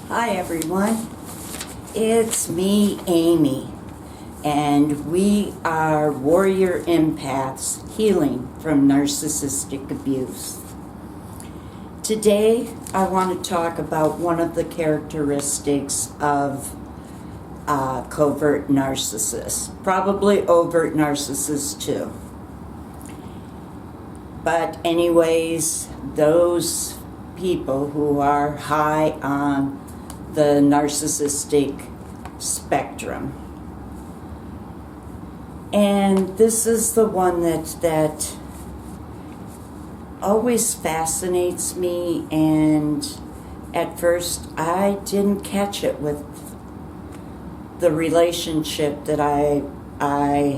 Hi everyone, it's me, Amy, and we are warrior empaths healing from narcissistic abuse. Today I want to talk about one of the characteristics of covert narcissists, probably overt narcissists too. But anyways, those people who are high on the narcissistic spectrum. And this is the one that always fascinates me, and at first I didn't catch it with the relationship that I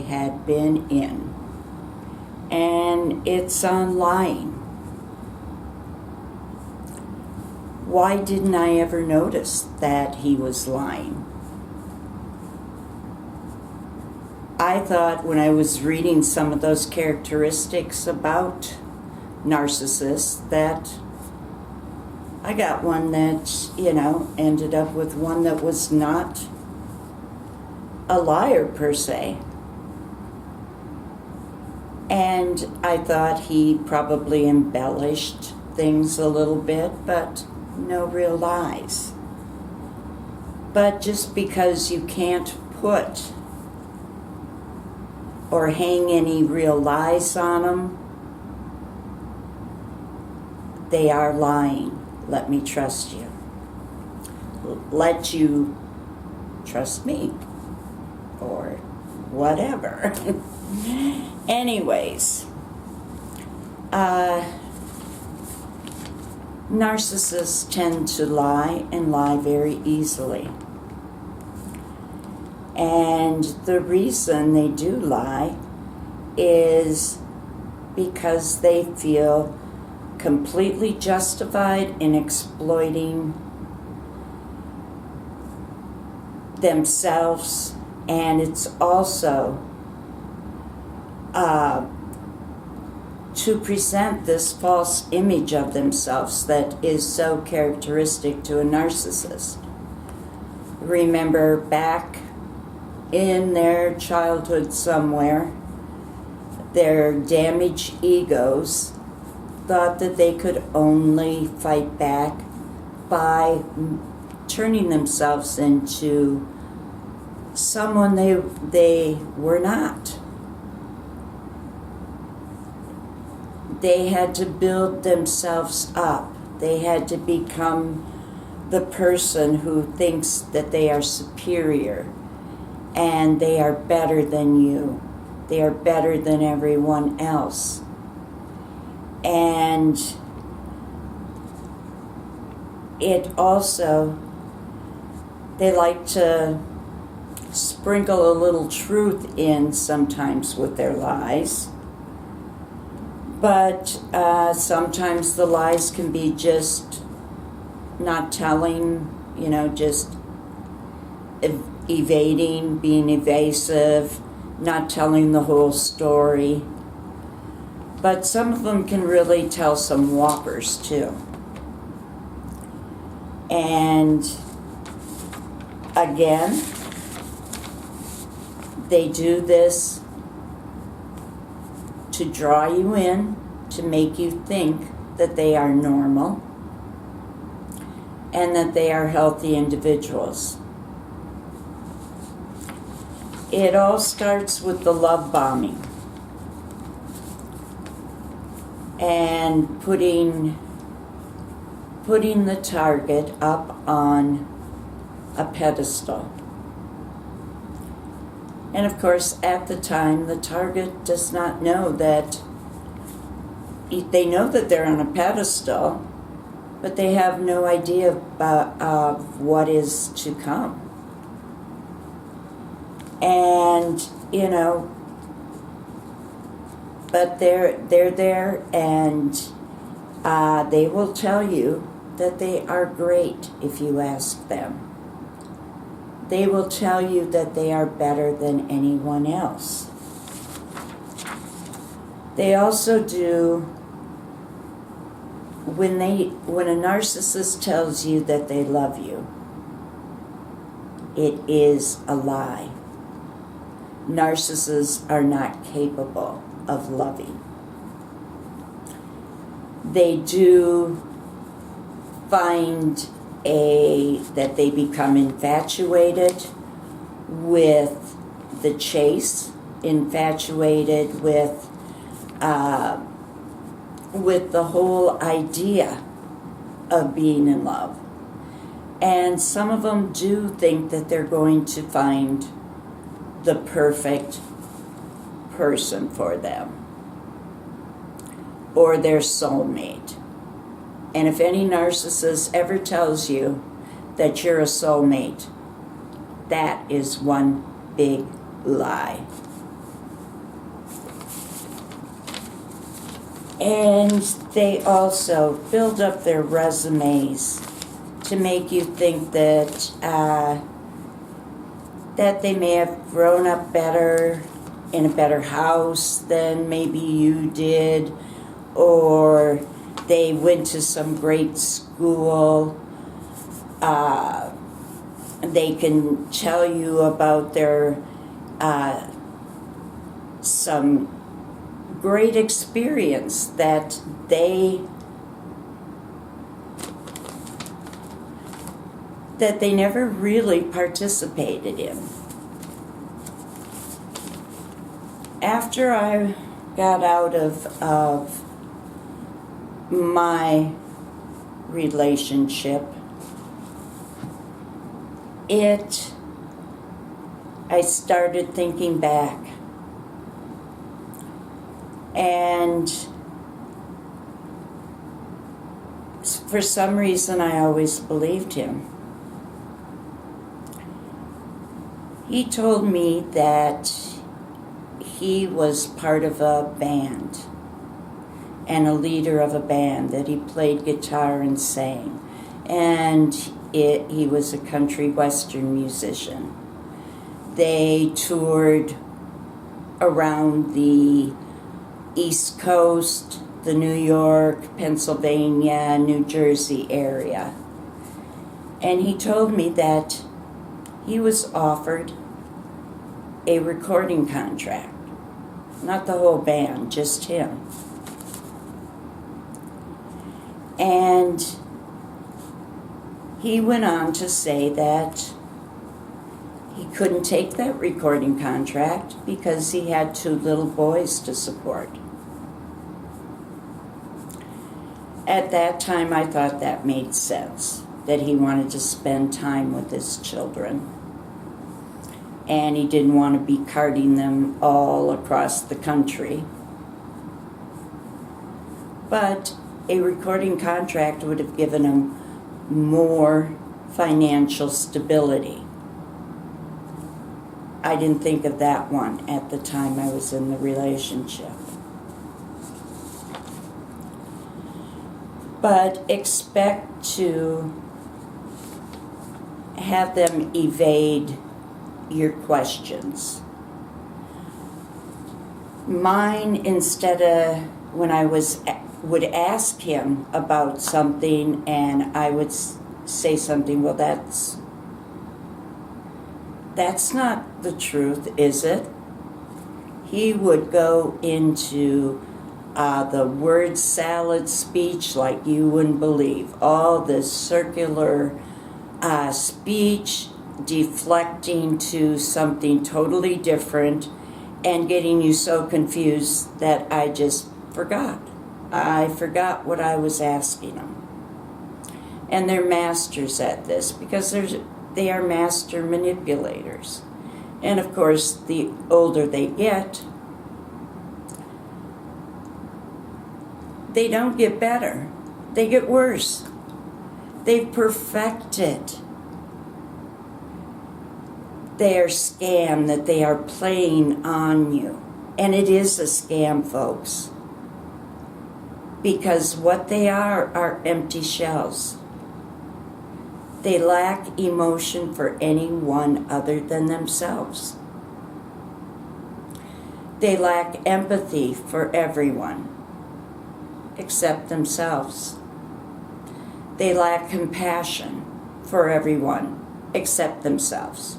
had been in. And it's on lying. Why didn't I ever notice that he was lying? I thought when I was reading some of those characteristics about narcissists that I got one that, ended up with one that was not a liar per se. And I thought he probably embellished things a little bit, but no real lies. But just because you can't put or hang any real lies on them, they are lying. Let me trust you. Let you trust me. Or whatever. Anyways, narcissists tend to lie and lie very easily. And the reason they do lie is because they feel completely justified in exploiting themselves, and it's also to present this false image of themselves that is so characteristic to a narcissist. Remember, back in their childhood somewhere, their damaged egos thought that they could only fight back by turning themselves into someone they were not. They had to build themselves up. They had to become the person who thinks that they are superior and they are better than you. They are better than everyone else. And it also, they like to sprinkle a little truth in sometimes with their lies. But sometimes the lies can be just not telling, just evading, being evasive, not telling the whole story. But some of them can really tell some whoppers too. And again, they do this to draw you in, to make you think that they are normal and that they are healthy individuals. It all starts with the love bombing and putting the target up on a pedestal. And of course, at the time, the target does not know that, they know that they're on a pedestal, but they have no idea of what is to come. And, but they're there, and they will tell you that they are great if you ask them. They will tell you that they are better than anyone else. They also do when a narcissist tells you that they love you, it is a lie. Narcissists are not capable of loving. They do find that they become infatuated with the chase, infatuated with the whole idea of being in love. And some of them do think that they're going to find the perfect person for them, or their soulmate. And if any narcissist ever tells you that you're a soulmate, that is one big lie. And they also build up their resumes to make you think that that they may have grown up better in a better house than maybe you did, or they went to some great school. They can tell you about their some great experience that they never really participated in. After I got out of my relationship, I started thinking back, and for some reason I always believed him. He told me that he was part of a band and a leader of a band, that he played guitar and sang, and he was a country western musician. They toured around the East Coast, the New York, Pennsylvania, New Jersey area. And he told me that he was offered a recording contract. Not the whole band, just him. And he went on to say that he couldn't take that recording contract because he had 2 little boys to support. At that time, I thought that made sense, that he wanted to spend time with his children. And he didn't want to be carting them all across the country. But a recording contract would have given him more financial stability. I didn't think of that one at the time I was in the relationship. But expect to have them evade your questions. Mine, instead of when I would ask him about something and I would say something, well, that's not the truth, is it? He would go into the word salad speech like you wouldn't believe. All this circular speech, deflecting to something totally different and getting you so confused that I just forgot. I forgot what I was asking them. And they're masters at this because they are master manipulators. And of course, the older they get, they don't get better. They get worse. They've perfected their scam that they are playing on you. And it is a scam, folks. Because what they are empty shells. They lack emotion for anyone other than themselves. They lack empathy for everyone except themselves. They lack compassion for everyone accept themselves.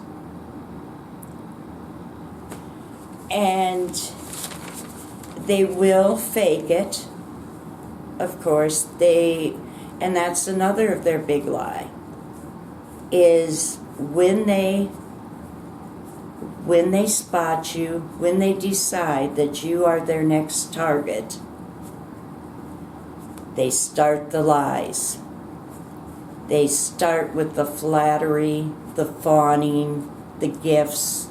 And they will fake it, of course. And that's another of their big lie, is when they spot you, when they decide that you are their next target, they start the lies. They start with the flattery, the fawning, the gifts,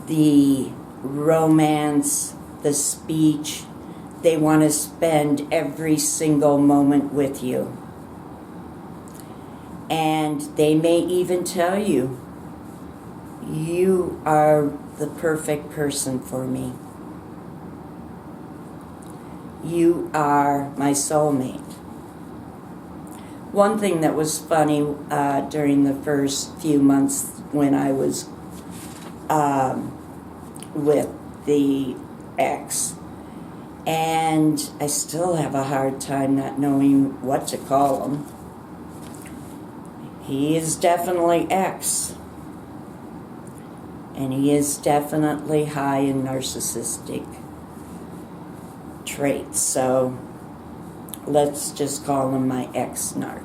the romance, the speech. They want to spend every single moment with you. And they may even tell you, you are the perfect person for me. You are my soulmate. One thing that was funny during the first few months when I was with the ex, and I still have a hard time not knowing what to call him. He is definitely ex, and he is definitely high in narcissistic traits, so let's just call him my ex-narc.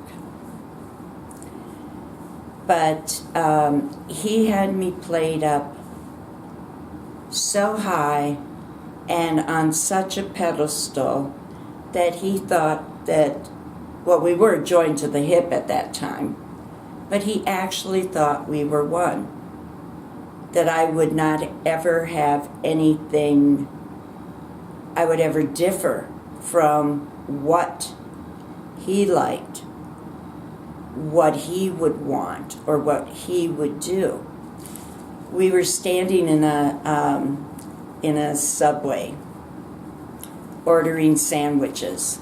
But he had me played up so high and on such a pedestal that he thought that, well, we were joined to the hip at that time, but he actually thought we were one, that I would not ever have anything, I would ever differ from what he liked, what he would want, or what he would do. We were standing in a Subway ordering sandwiches.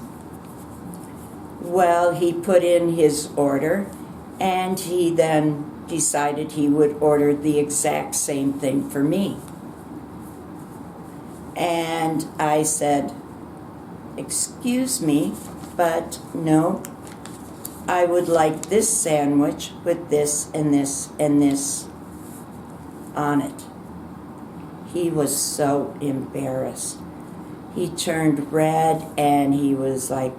Well, he put in his order, and he then decided he would order the exact same thing for me. And I said, "Excuse me, but no, I would like this sandwich with this and this and this on it." He was so embarrassed. He turned red, and he was like,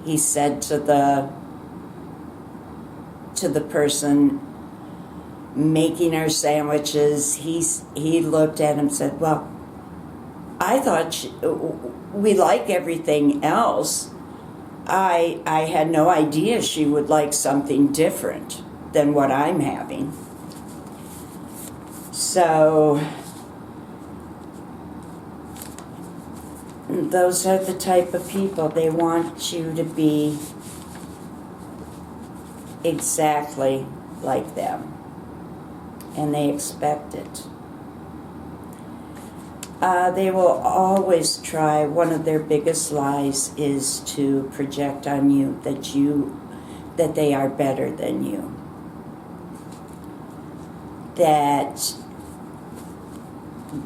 he said to the person making our sandwiches, he looked at him and said, "Well, I thought we like everything else. I had no idea she would like something different than what I'm having." So those are the type of people. They want you to be exactly like them, and they expect it. They will always try, one of their biggest lies is to project on you that they are better than you, that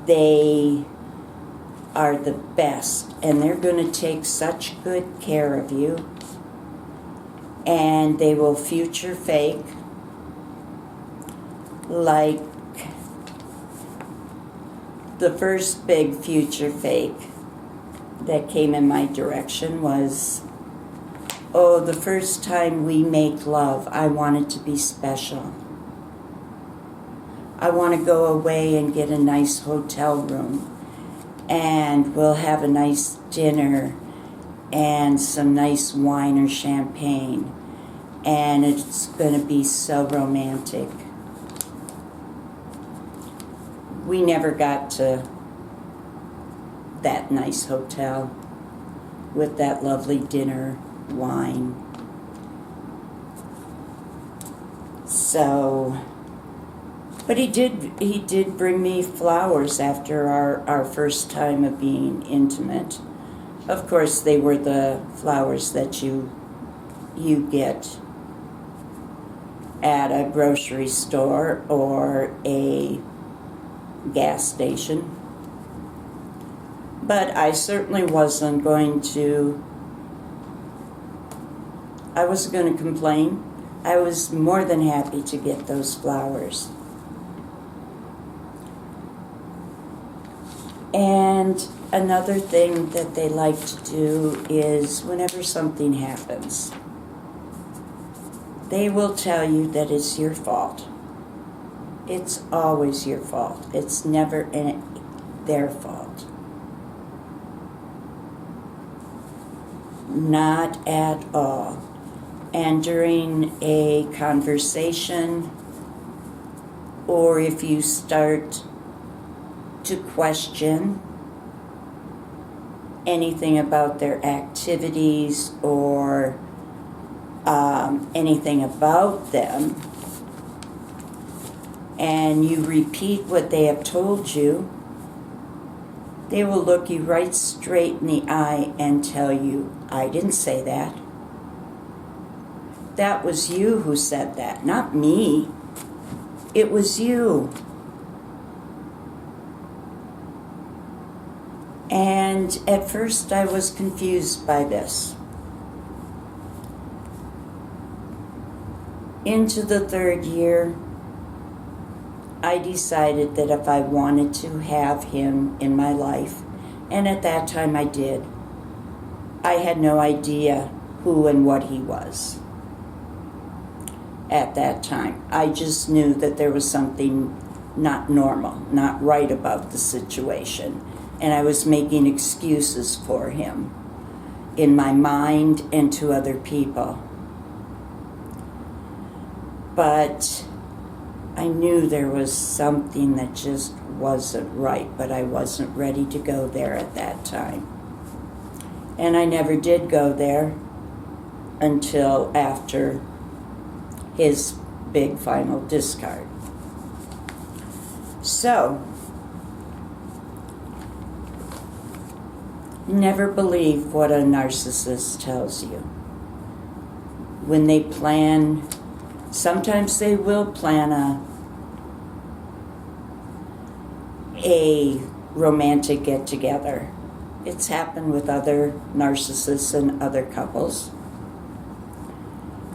they are the best, and they're going to take such good care of you, and they will future fake. Like the first big future fake that came in my direction was, oh, the first time we make love, I want it to be special. I want to go away and get a nice hotel room, and we'll have a nice dinner and some nice wine or champagne, and it's going to be so romantic. We never got to that nice hotel with that lovely dinner, wine. So, but he did bring me flowers after our first time of being intimate. Of course, they were the flowers that you get at a grocery store or a gas station. But I certainly wasn't going to complain. I was more than happy to get those flowers. And another thing that they like to do is whenever something happens, they will tell you that it's your fault. It's always your fault. It's never their fault. Not at all. And during a conversation, or if you start to question anything about their activities or anything about them, and you repeat what they have told you, they will look you right straight in the eye and tell you, I didn't say that. That was you who said that, not me. It was you. And at first I was confused by this. Into the 3rd year, I decided that if I wanted to have him in my life, and at that time I did, I had no idea who and what he was. At that time, I just knew that there was something not normal, not right about the situation, and I was making excuses for him in my mind and to other people. But I knew there was something that just wasn't right, but I wasn't ready to go there at that time. And I never did go there until after his big final discard. So, never believe what a narcissist tells you. When they plan, sometimes they will plan a romantic get-together. It's happened with other narcissists and other couples.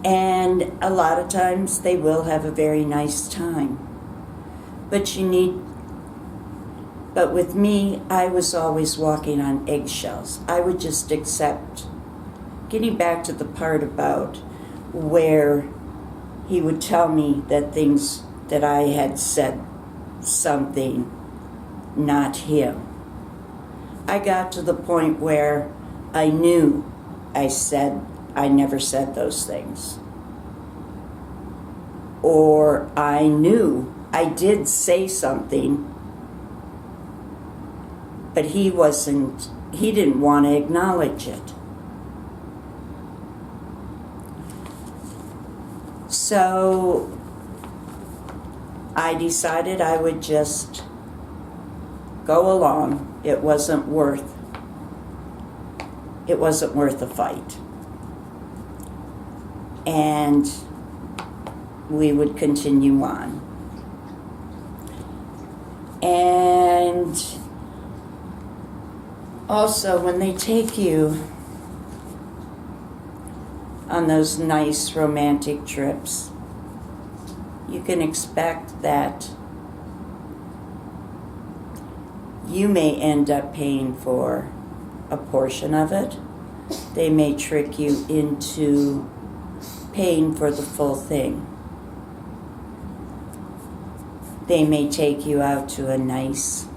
And a lot of times they will have a very nice time. But with me, I was always walking on eggshells. I would just accept. Getting back to the part about where he would tell me that things that I had said something, not him. I got to the point where I knew I never said those things. Or I knew I did say something, but he didn't want to acknowledge it. So I decided I would just go along. It wasn't worth a fight. And we would continue on. And also, when they take you on those nice romantic trips, you can expect that you may end up paying for a portion of it. They may trick you into paying for the full thing. They may take you out to a nice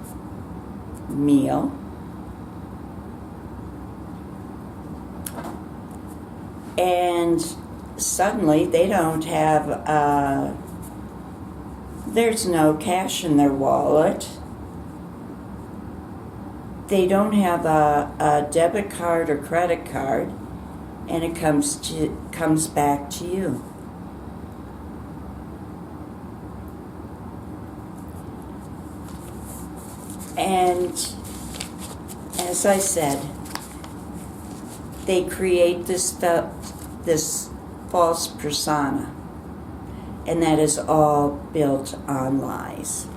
meal. And suddenly they don't have, there's no cash in their wallet. They don't have a debit card or credit card, and it comes back to you. And as I said, they create this false persona, and that is all built on lies.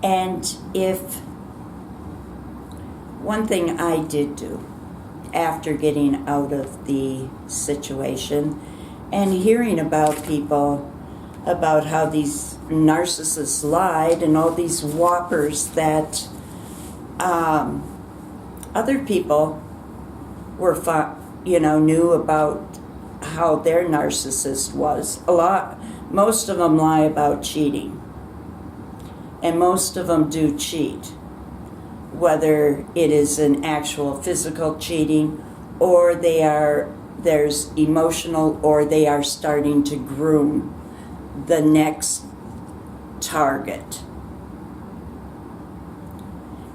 And if one thing I did do after getting out of the situation and hearing about people, about how these narcissists lied and all these whoppers that other people were, knew about how their narcissist was. Most of them lie about cheating. And most of them do cheat, whether it is an actual physical cheating or there's emotional, or they are starting to groom the next target.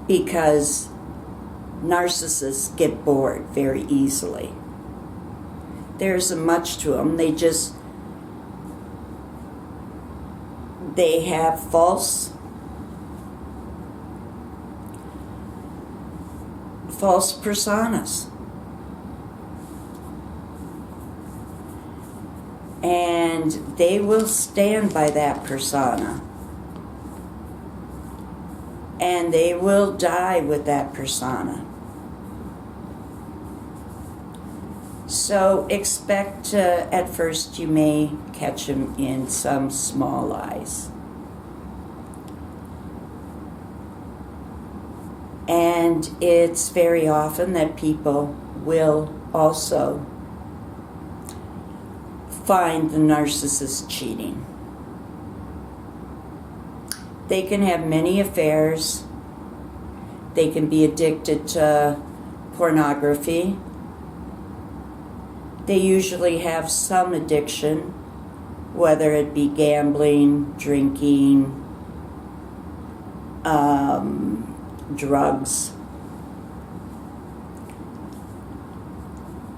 Because narcissists get bored very easily. There isn't much to them. They have false personas. And they will stand by that persona. And they will die with that persona. So expect at first you may catch them in some small lies. And it's very often that people will also find the narcissist cheating. They can have many affairs. They can be addicted to pornography. They usually have some addiction, whether it be gambling, drinking, drugs.